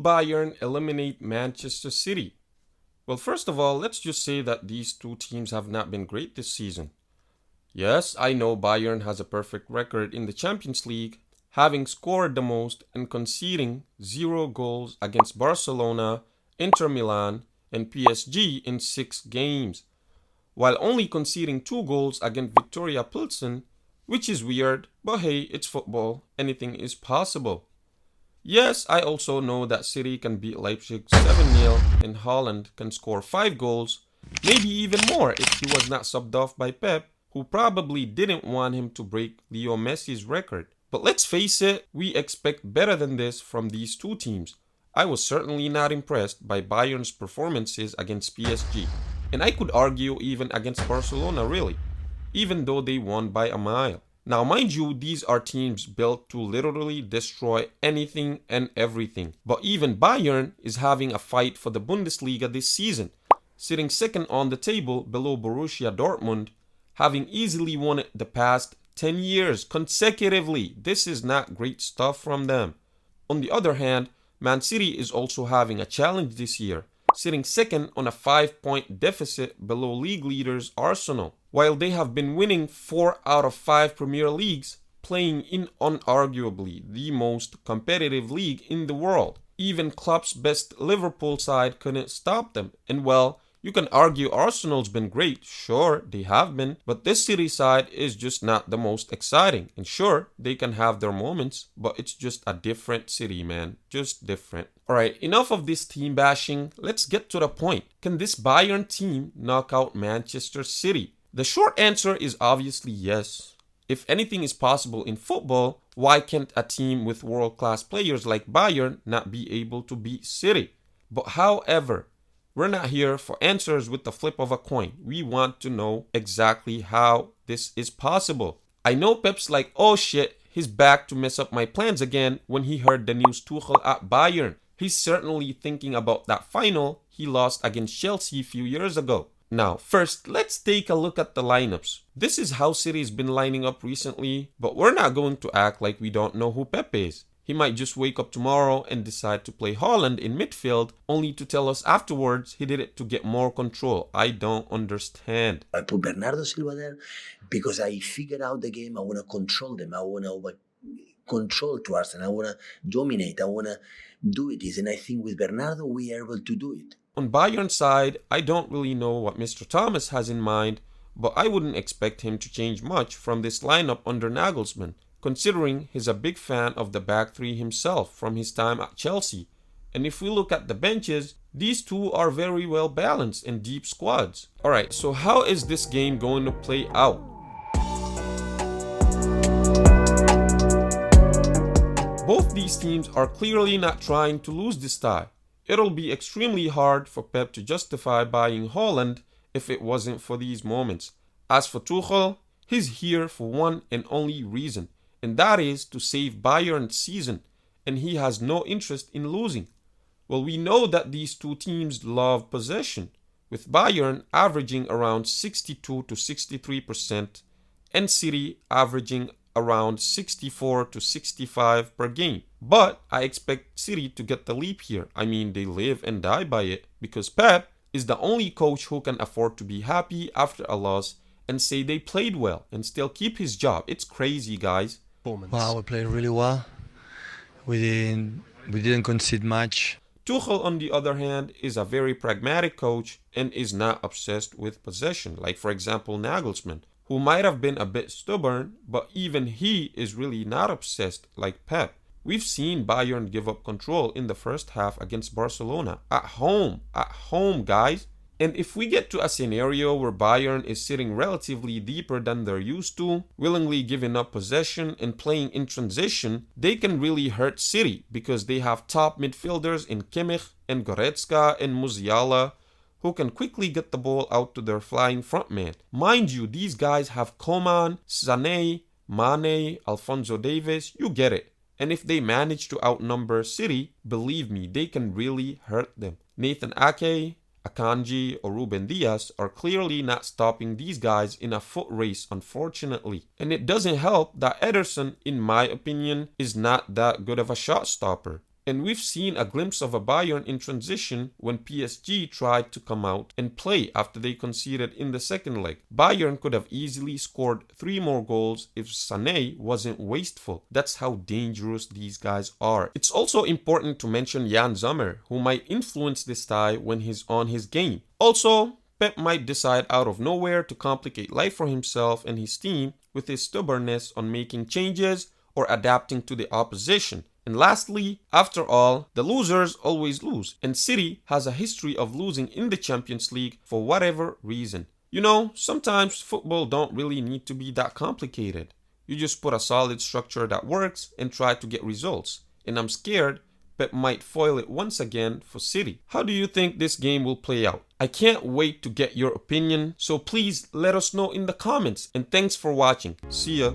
Bayern eliminate Manchester City? Well, first of all, let's just say that these two teams have not been great this season. Yes, I know Bayern has a perfect record in the Champions League, having scored the most and conceding 0 goals against Barcelona, Inter Milan, and PSG in 6 games, while only conceding 2 goals against Victoria Pilsen, which is weird, but hey, it's football, anything is possible. Yes, I also know that City can beat Leipzig 7-0 and Haaland can score 5 goals, maybe even more if he was not subbed off by Pep, who probably didn't want him to break Leo Messi's record. But let's face it, we expect better than this from these two teams. I was certainly not impressed by Bayern's performances against PSG, and I could argue even against Barcelona really, even though they won by a mile. Now mind you, these are teams built to literally destroy anything and everything. But even Bayern is having a fight for the Bundesliga this season, sitting second on the table below Borussia Dortmund, having easily won it the past 10 years consecutively. This is not great stuff from them. On the other hand, Man City is also having a challenge this year, sitting second on a 5-point deficit below league leaders Arsenal. While they have been winning 4 out of 5 Premier Leagues, playing in unarguably the most competitive league in the world. Even Klopp's best Liverpool side couldn't stop them. And well, you can argue Arsenal's been great, sure, they have been, but this City side is just not the most exciting. And sure, they can have their moments, but it's just a different City, man, just different. Alright, enough of this team bashing, let's get to the point. Can this Bayern team knock out Manchester City? The short answer is obviously yes. If anything is possible in football, why can't a team with world-class players like Bayern not be able to beat City? But however, we're not here for answers with the flip of a coin. We want to know exactly how this is possible. I know Pep's like, oh shit, he's back to mess up my plans again when he heard the news Tuchel at Bayern. He's certainly thinking about that final he lost against Chelsea a few years ago. Now, first, let's take a look at the lineups. This is how City's been lining up recently, but we're not going to act like we don't know who Pep is. He might just wake up tomorrow and decide to play Haaland in midfield, only to tell us afterwards he did it to get more control. I don't understand. I put Bernardo Silva there because I figured out the game. I want to control them. I want to control to Arsenal. I want to dominate. I want to do it. And I think with Bernardo, we are able to do it. On Bayern's side, I don't really know what Mr. Thomas has in mind, but I wouldn't expect him to change much from this lineup under Nagelsmann, considering he's a big fan of the back three himself from his time at Chelsea. And if we look at the benches, these two are very well balanced and deep squads. Alright, so how is this game going to play out? Both these teams are clearly not trying to lose this tie. It'll be extremely hard for Pep to justify buying Haaland if it wasn't for these moments. As for Tuchel, he's here for one and only reason, and that is to save Bayern's season, and he has no interest in losing. Well, we know that these two teams love possession, with Bayern averaging around 62 to 63% and City averaging around 64 to 65 per game. But I expect City to get the leap here. I mean, they live and die by it, because Pep is the only coach who can afford to be happy after a loss and say they played well and still keep his job. It's crazy, guys. Wow, we played really well. We didn't concede much. Tuchel, on the other hand, is a very pragmatic coach and is not obsessed with possession, like for example Nagelsmann, who might have been a bit stubborn, but even he is really not obsessed like Pep. We've seen Bayern give up control in the first half against Barcelona. At home, guys. And if we get to a scenario where Bayern is sitting relatively deeper than they're used to, willingly giving up possession and playing in transition, they can really hurt City because they have top midfielders in Kimmich and Goretzka and Musiala, who can quickly get the ball out to their flying frontman. Mind you, these guys have Coman, Sané, Mane, Alphonso Davies, you get it. And if they manage to outnumber City, believe me, they can really hurt them. Nathan Ake, Akanji, or Ruben Dias are clearly not stopping these guys in a foot race, unfortunately. And it doesn't help that Ederson, in my opinion, is not that good of a shot stopper. And we've seen a glimpse of a Bayern in transition when PSG tried to come out and play after they conceded in the second leg. Bayern could have easily scored 3 more goals if Sané wasn't wasteful. That's how dangerous these guys are. It's also important to mention Jan Sommer, who might influence this tie when he's on his game. Also, Pep might decide out of nowhere to complicate life for himself and his team with his stubbornness on making changes or adapting to the opposition. And lastly, after all, the losers always lose, and City has a history of losing in the Champions League for whatever reason. You know, sometimes football don't really need to be that complicated. You just put a solid structure that works and try to get results. And I'm scared Pep might foil it once again for City. How do you think this game will play out? I can't wait to get your opinion, so please let us know in the comments. And thanks for watching. See ya.